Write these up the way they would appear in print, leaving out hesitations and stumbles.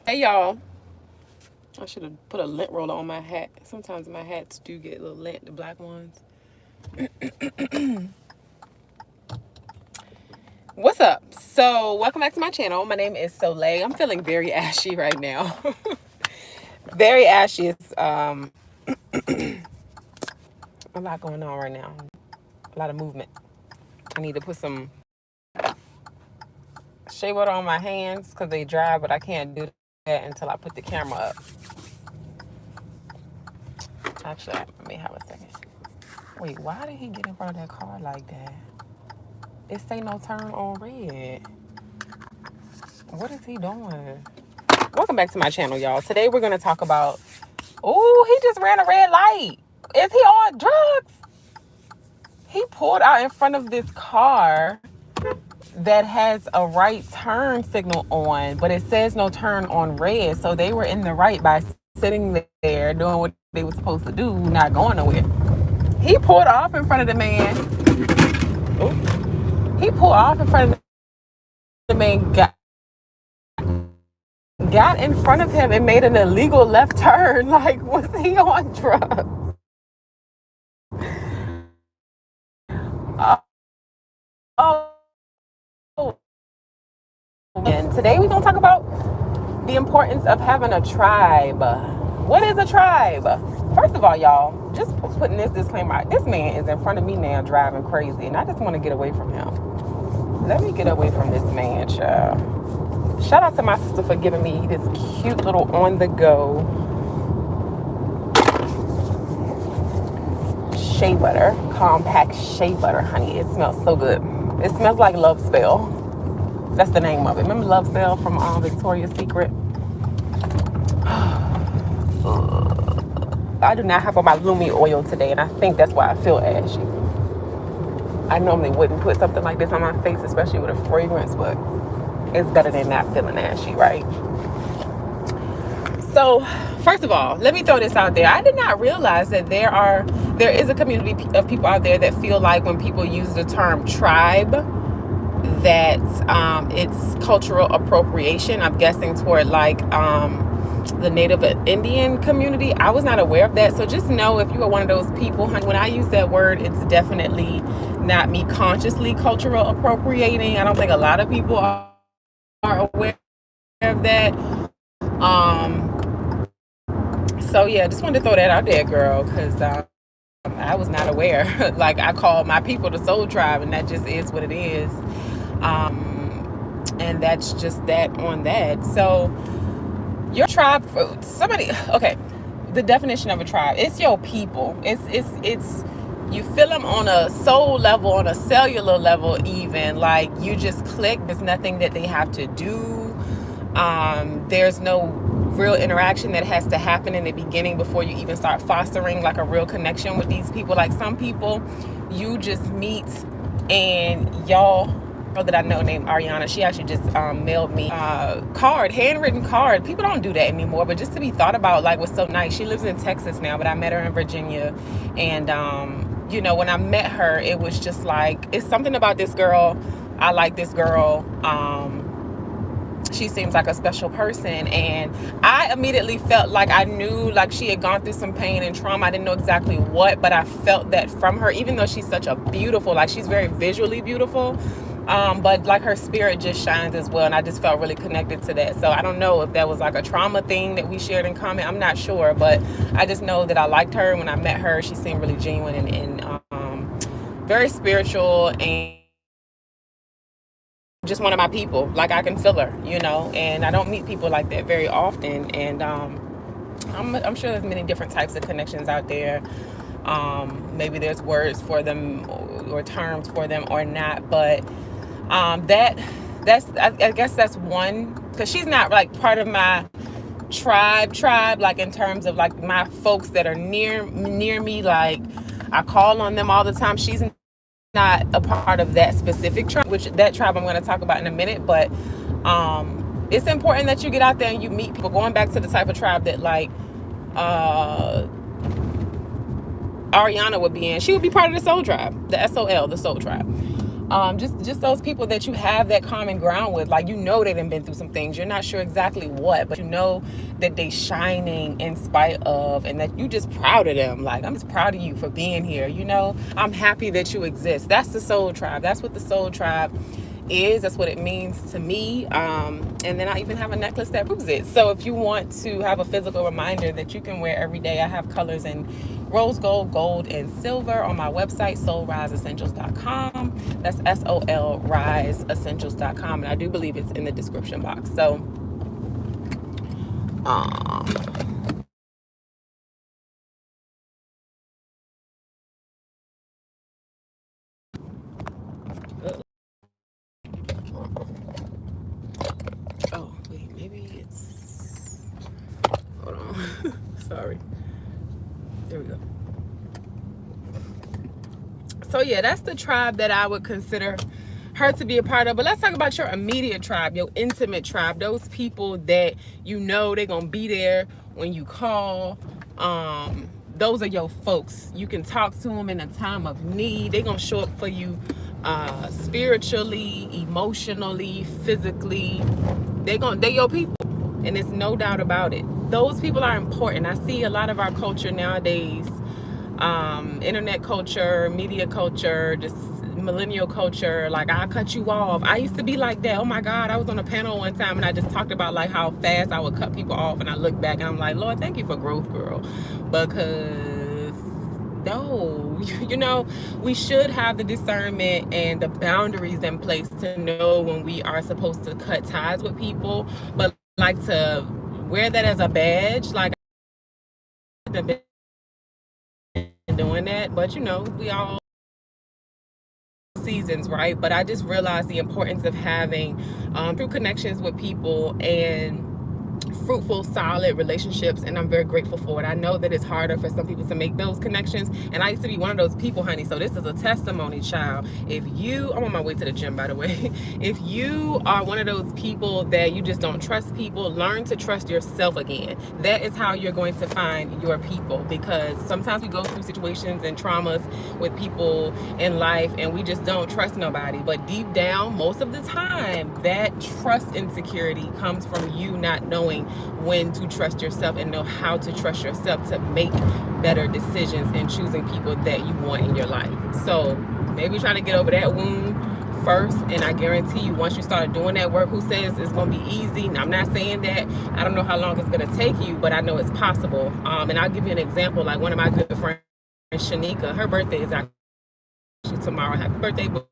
Hey y'all, I should have put a lint roller on my hat. Sometimes my hats do get a little lint, the black ones. What's up? So, welcome back to my channel. My name is Soleil. I'm feeling very ashy right now. Very ashy. It's a lot going on right now. A lot of movement. I need to put some shea butter on my hands because they dry, but I can't do that until I put the camera up. Actually, I may have a second. Wait, why did he get in front of that car like that? It say no turn on red. What is he doing? Welcome back to my channel, y'all. Today we're going to talk about... Oh, he just ran a red light. Is he on drugs? He pulled out in front of this car that has a right turn signal on, but it says no turn on red. So they were in the right by sitting there doing what they were supposed to do, not going nowhere. He pulled off in front of the man. Oh. He pulled off in front of the man, got in front of him and made an illegal left turn. Like, was he on drugs? Oh. And today we're going to talk about the importance of having a tribe. What is a tribe? First of all, y'all, just putting this disclaimer out. This man is in front of me now driving crazy, and I just want to get away from him. Let me get away from this man, child. Shout out to my sister for giving me this cute little on-the-go shea butter, compact shea butter, honey. It smells so good. It smells like Love Spell. That's the name of it. Remember Love Spell from Victoria's Secret? I do not have on my Lumi oil today, and I think that's why I feel ashy. I normally wouldn't put something like this on my face, especially with a fragrance, but it's better than not feeling ashy, right? So, first of all, let me throw this out there. I did not realize that there is a community of people out there that feel like when people use the term tribe, that it's cultural appropriation. I'm guessing toward like the Native Indian community. I was not aware of that. So just know, if you are one of those people, when I use that word, it's definitely not me consciously cultural appropriating. I don't think a lot of people are aware of that. So yeah, just wanted to throw that out there, girl, because I was not aware. Like, I call my people the soul tribe, and that just is what it is. And that's just that on that. So your tribe, okay, the definition of a tribe, it's your people. It's you feel them on a soul level, on a cellular level, even. Like, you just click. There's nothing that they have to do. There's no real interaction that has to happen in the beginning before you even start fostering like a real connection with these people. Like, some people you just meet, and y'all, that I know named Ariana, she actually just mailed me a card, handwritten card. People don't do that anymore, but just to be thought about, like, was so nice. She lives in Texas now, but I met her in Virginia, and you know, when I met her, it was just like, it's something about this girl. I like this girl. She seems like a special person, and I immediately felt like I knew, like, she had gone through some pain and trauma. I didn't know exactly what, but I felt that from her, even though she's such a beautiful, like, she's very visually beautiful, but like, her spirit just shines as well, and I just felt really connected to that. So I don't know if that was like a trauma thing that we shared in common. I'm not sure, but I just know that I liked her. When I met her, she seemed really genuine and very spiritual, and just one of my people. Like, I can feel her, you know, and I don't meet people like that very often. And I'm sure there's many different types of connections out there. Maybe there's words for them or terms for them or not, but that's I guess that's one, because she's not like part of my tribe, like, in terms of like my folks that are near me. Like, I call on them all the time. She's not a part of that specific tribe, which that tribe I'm going to talk about in a minute. But it's important that you get out there and you meet people. Going back to the type of tribe that, like, Ariana would be in, she would be part of the soul tribe, the SOL, the soul tribe. Just those people that you have that common ground with. Like, you know, they done been through some things. You're not sure exactly what, but you know that they shining in spite of, and that you just proud of them. Like, I'm just proud of you for being here. You know, I'm happy that you exist. That's the soul tribe. That's what the soul tribe is. That's what it means to me. And then I even have a necklace that proves it. So if you want to have a physical reminder that you can wear every day, I have colors in rose gold, gold, and silver on my website, soulriseessentials.com. That's SOL riseessentials.com, and I do believe it's in the description box. So oh wait, maybe it's, hold on. Sorry, there we go. So yeah, that's the tribe that I would consider her to be a part of. But let's talk about your immediate tribe, your intimate tribe, those people that you know they're gonna be there when you call. Those are your folks. You can talk to them in a time of need. They're gonna show up for you spiritually, emotionally, physically. They're your people, and it's no doubt about it. Those people are important. I see a lot of our culture nowadays, internet culture, media culture, just millennial culture, like, I'll cut you off. I used to be like that. Oh my God, I was on a panel one time and I just talked about like how fast I would cut people off, and I look back and I'm like, Lord, thank you for growth, girl. Because no, you know, we should have the discernment and the boundaries in place to know when we are supposed to cut ties with people. But like, to wear that as a badge, like, I've been doing that, but you know, we all seasons, right? But I just realized the importance of having through connections with people and fruitful, solid relationships, and I'm very grateful for it. I know that it's harder for some people to make those connections, and I used to be one of those people, honey. So this is a testimony, child. If you, I'm on my way to the gym, by the way. If you are one of those people that you just don't trust people, learn to trust yourself again. That is how you're going to find your people, because sometimes we go through situations and traumas with people in life and we just don't trust nobody. But deep down, most of the time, that trust insecurity comes from you not knowing when to trust yourself and know how to trust yourself to make better decisions and choosing people that you want in your life. So maybe try to get over that wound first, and I guarantee you, once you start doing that work, who says it's going to be easy? Now, I'm not saying that. I don't know how long it's going to take you, but I know it's possible. And I'll give you an example. Like, one of my good friends, Shanika, her birthday is actually tomorrow. Happy birthday, boo.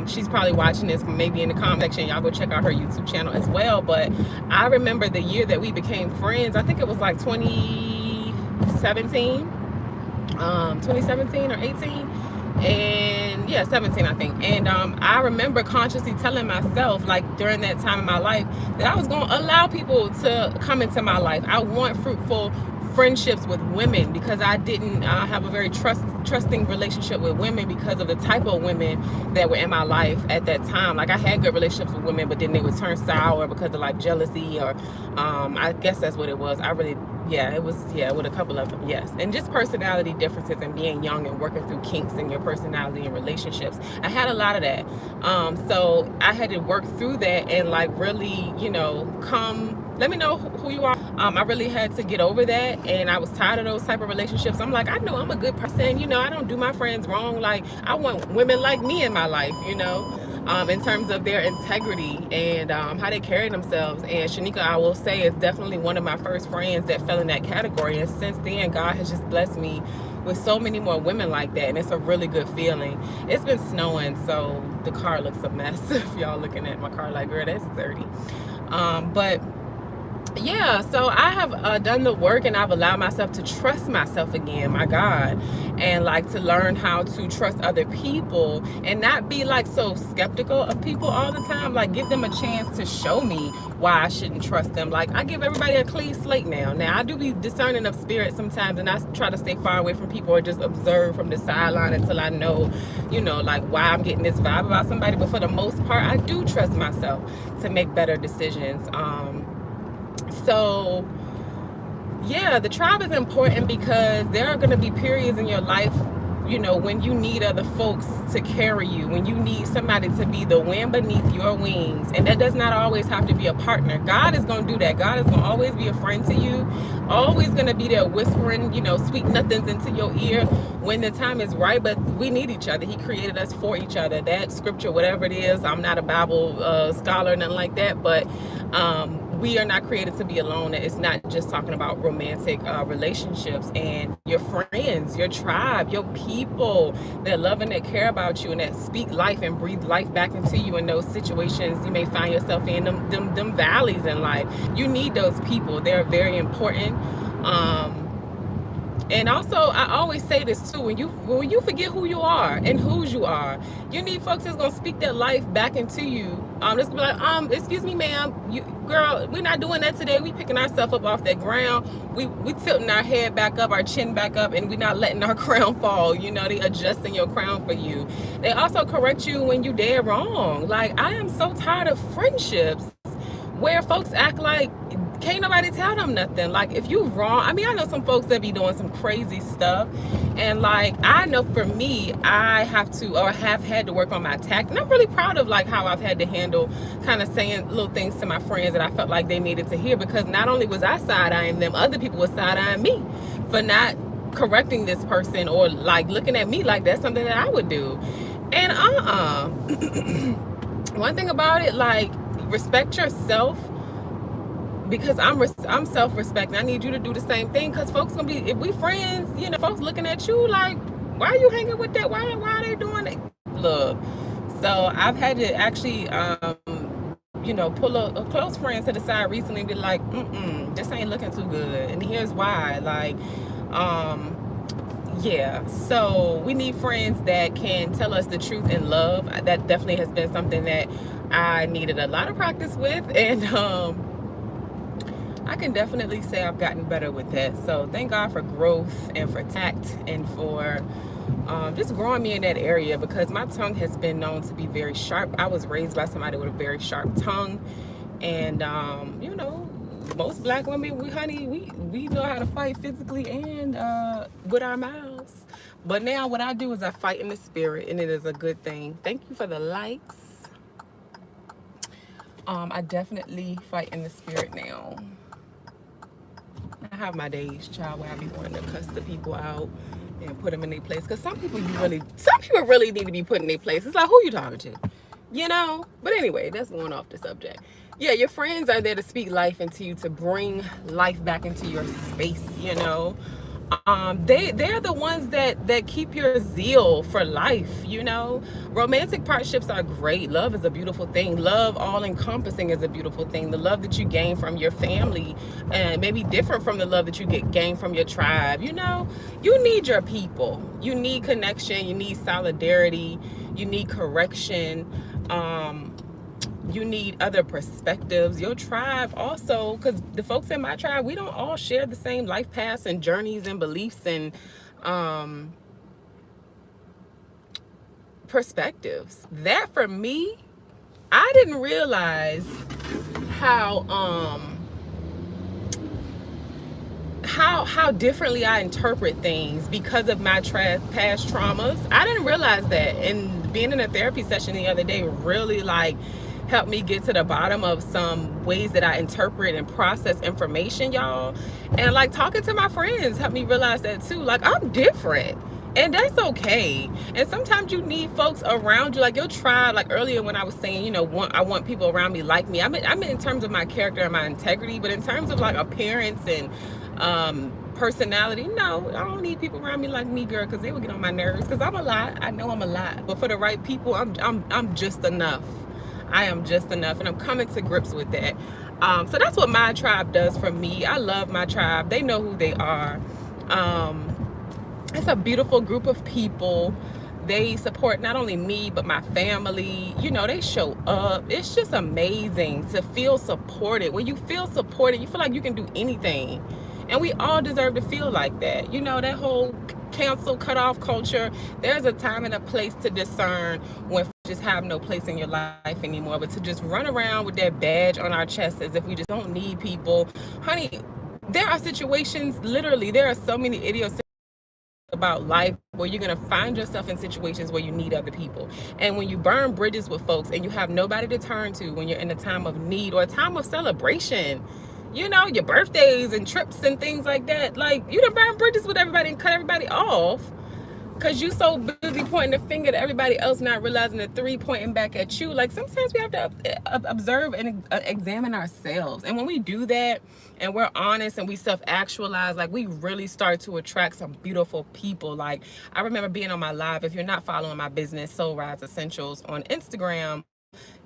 She's probably watching this maybe in the comment section. Y'all go check out her YouTube channel as well. But I remember the year that we became friends. I think it was like 2017 or 18, and yeah, 17, I think. And I remember consciously telling myself, like, during that time in my life, that I was going to allow people to come into my life. I want fruitful friendships with women, because I didn't have a very trusting relationship with women because of the type of women that were in my life at that time. Like, I had good relationships with women, but then they would turn sour because of like jealousy, or I guess that's what it was. With a couple of them, yes. And just personality differences and being young and working through kinks in your personality and relationships. I had a lot of that. So I had to work through that and like really, you know, let me know who you are. I really had to get over that, and I was tired of those type of relationships. I'm like, I know I'm a good person, you know, I don't do my friends wrong. Like, I want women like me in my life, you know, in terms of their integrity and how they carry themselves. And Shanika, I will say, is definitely one of my first friends that fell in that category. And since then, God has just blessed me with so many more women like that, and it's a really good feeling. It's been snowing, so the car looks a mess. If y'all looking at my car like, girl, that's dirty. But yeah, so I have done the work, and I've allowed myself to trust myself again, my God, and like to learn how to trust other people and not be like so skeptical of people all the time. Like, give them a chance to show me why I shouldn't trust them. Like, I give everybody a clean slate now. Now, I do be discerning of spirit sometimes, and I try to stay far away from people or just observe from the sideline until I know, you know, like why I'm getting this vibe about somebody. But for the most part, I do trust myself to make better decisions. So yeah, the tribe is important because there are going to be periods in your life you know, when you need other folks to carry you, when you need somebody to be the wind beneath your wings. And that does not always have to be a partner. God is going to do that. God is going to always be a friend to you, always going to be there whispering, you know, sweet nothings into your ear when the time is right. But we need each other. He created us for each other. That scripture, whatever it is, I'm not a Bible scholar, nothing like that, but we are not created to be alone. It's not just talking about romantic relationships. And your friends, your tribe, your people that love and that care about you and that speak life and breathe life back into you in those situations you may find yourself in, them valleys in life. You need those people. They're very important. And also, I always say this too, when you forget who you are and whose you are, you need folks that's gonna speak their life back into you. Just be like, excuse me, ma'am, girl, we're not doing that today. We picking ourselves up off that ground. We tilting our head back up, our chin back up, and we're not letting our crown fall. You know, they adjusting your crown for you. They also correct you when you dead wrong. Like, I am so tired of friendships where folks act like can't nobody tell them nothing. Like, if you wrong, I mean, I know some folks that be doing some crazy stuff, and like, I know for me, I have to, or have had to work on my tact, and I'm really proud of like how I've had to handle kind of saying little things to my friends that I felt like they needed to hear, because not only was I side-eyeing them, other people were side-eyeing me for not correcting this person, or like looking at me like that's something that I would do. And one thing about it, like, respect yourself, because I'm self-respecting. I need you to do the same thing, because folks gonna be, if we friends, you know, folks looking at you like, why are you hanging with that? Why are they doing it? Look, so I've had to actually you know, pull a close friend to the side recently and be like, this ain't looking too good, and here's why. Like, yeah, so we need friends that can tell us the truth in love. That definitely has been something that I needed a lot of practice with, and I can definitely say I've gotten better with that. So thank God for growth and for tact and for just growing me in that area, because my tongue has been known to be very sharp. I was raised by somebody with a very sharp tongue, and you know, most black women, we know how to fight physically and with our mouths. But now what I do is I fight in the spirit, and it is a good thing. Thank you for the likes. I definitely fight in the spirit now. I have my days, child, where I be wanting to cuss the people out and put them in their place. Because some people really need to be put in their place. It's like, who you talking to? You know? But anyway, that's going off the subject. Yeah, your friends are there to speak life into you, to bring life back into your space, you know? They're the ones that keep your zeal for life, you know. Romantic partnerships are great. Love is a beautiful thing. Love all encompassing is a beautiful thing. The love that you gain from your family and maybe different from the love that you gain from your tribe. You know, you need your people. You need connection. You need solidarity. You need correction. You need other perspectives. Your tribe also, because the folks in my tribe, we don't all share the same life paths and journeys and beliefs and perspectives. That, for me, I didn't realize how differently I interpret things because of my past traumas. I didn't realize that, and being in a therapy session the other day really like helped me get to the bottom of some ways that I interpret and process information, y'all. And like talking to my friends helped me realize that too. Like, I'm different, and that's okay. And sometimes you need folks around you, like your tribe. Like earlier when I was saying, you know, I want people around me like me. I mean in terms of my character and my integrity, but in terms of like appearance and personality, no, I don't need people around me like me, girl, because they would get on my nerves. Because I'm a lot. I know I'm a lot, but for the right people, I'm just enough. I am just enough, and I'm coming to grips with that. So that's what my tribe does for me. I love my tribe. They know who they are. It's a beautiful group of people. They support not only me, but my family. You know, they show up. It's just amazing to feel supported. When you feel supported, you feel like you can do anything. And we all deserve to feel like that. You know, that whole cancel, cut off culture. There's a time and a place to discern when just have no place in your life anymore. But to just run around with that badge on our chest as if we just don't need people. Honey, there are situations, literally, there are so many idiosyncrasies about life where you're going to find yourself in situations where you need other people. And when you burn bridges with folks and you have nobody to turn to when you're in a time of need or a time of celebration, you know, your birthdays and trips and things like that, like, you done burn bridges with everybody and cut everybody off because you so busy pointing the finger at everybody else, not realizing the three pointing back at you. Like, sometimes we have to observe and examine ourselves. And when we do that and we're honest and we self-actualize, like, we really start to attract some beautiful people. Like, I remember being on my live. If you're not following my business, Soul Rise Essentials, on Instagram,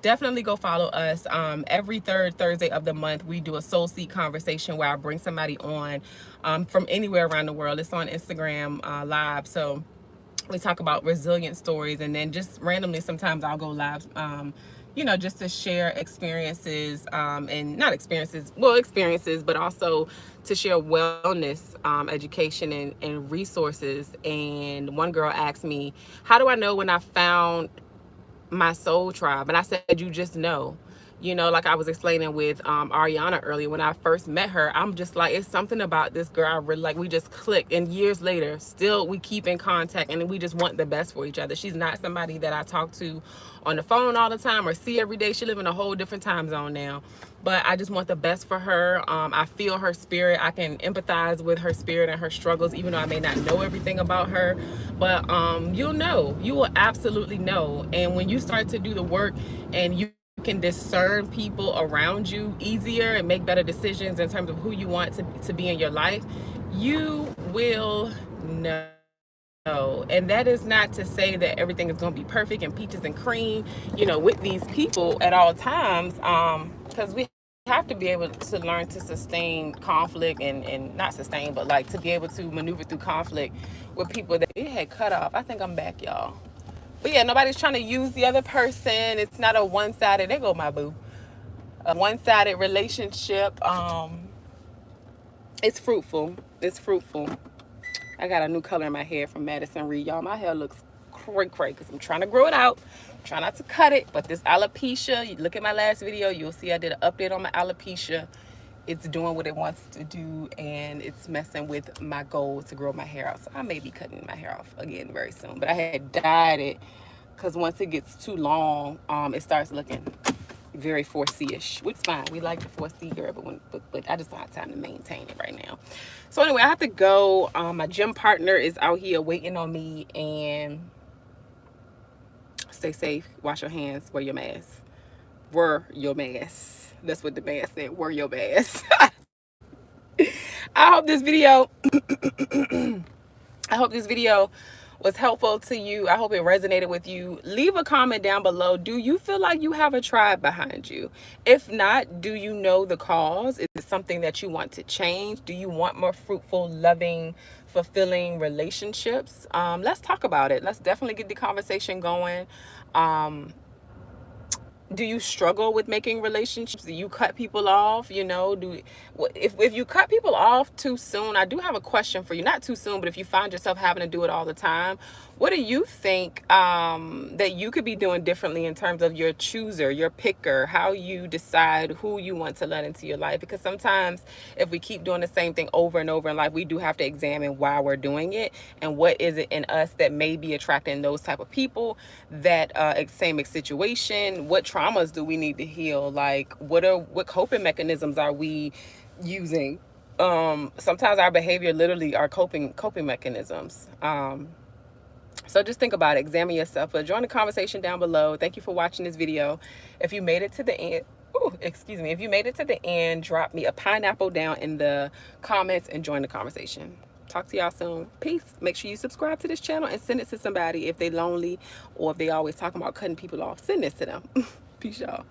definitely go follow us. Every third Thursday of the month, we do a soul seed conversation where I bring somebody on from anywhere around the world. It's on Instagram live. So we talk about resilient stories, and then just randomly sometimes I'll go live, you know, just to share experiences, and not experiences, well, experiences, but also to share wellness, education, and resources. And one girl asked me, how do I know when I found my soul tribe? And I said, you just know. You know, like I was explaining with Ariana earlier, when I first met her, I'm just like, it's something about this girl I really like. We just clicked, and years later, still we keep in contact, and we just want the best for each other. She's not somebody that I talk to on the phone all the time or see every day. She lives in a whole different time zone now, but I just want the best for her. I feel her spirit. I can empathize with her spirit and her struggles, even though I may not know everything about her. But you'll know. You will absolutely know. And when you start to do the work and you can discern people around you easier and make better decisions in terms of who you want to be in your life, you will know. And that is not to say that everything is going to be perfect and peaches and cream, you know, with these people at all times, because we have to be able to learn to sustain conflict, and not sustain, but like to be able to maneuver through conflict with people that it had cut off. I think I'm back, y'all. But yeah, nobody's trying to use the other person. It's not a one-sided, there go my boo, a one-sided relationship. It's fruitful. It's fruitful. I got a new color in my hair from Madison Reed. Y'all, my hair looks cray because I'm trying to grow it out. Try not to cut it, but this alopecia, you look at my last video, you'll see I did an update on my alopecia. It's doing what it wants to do, and it's messing with my goal to grow my hair out. So I may be cutting my hair off again very soon. But I had dyed it because once it gets too long, it starts looking very 4C-ish, which is fine. We like the 4C girl, but I just don't have time to maintain it right now. So anyway, I have to go. My gym partner is out here waiting on me, and stay safe, wash your hands, wear your mask. Wear your mask. That's what the man said, wear your mask. I hope this video was helpful to you. I hope it resonated with you. Leave a comment down below. Do you feel like you have a tribe behind you? If not, do you know the cause? Is it something that you want to change? Do you want more fruitful, loving, fulfilling relationships? Let's talk about it. Let's definitely get the conversation going. Do you struggle with making relationships? Do you cut people off? You know, if you cut people off too soon, I do have a question for you. Not too soon, but if you find yourself having to do it all the time, what do you think that you could be doing differently in terms of your chooser, your picker, how you decide who you want to let into your life? Because sometimes if we keep doing the same thing over and over in life, we do have to examine why we're doing it and what is it in us that may be attracting those type of people, that same situation. What traumas do we need to heal? Like, what coping mechanisms are we using? Sometimes our behavior literally are coping mechanisms. So just think about it, examine yourself, but join the conversation down below. Thank you for watching this video. If you made it to the end, if you made it to the end, drop me a pineapple down in the comments and join the conversation. Talk to y'all soon. Peace. Make sure you subscribe to this channel and send it to somebody if they lonely or if they always talking about cutting people off. Send this to them. Peace, y'all.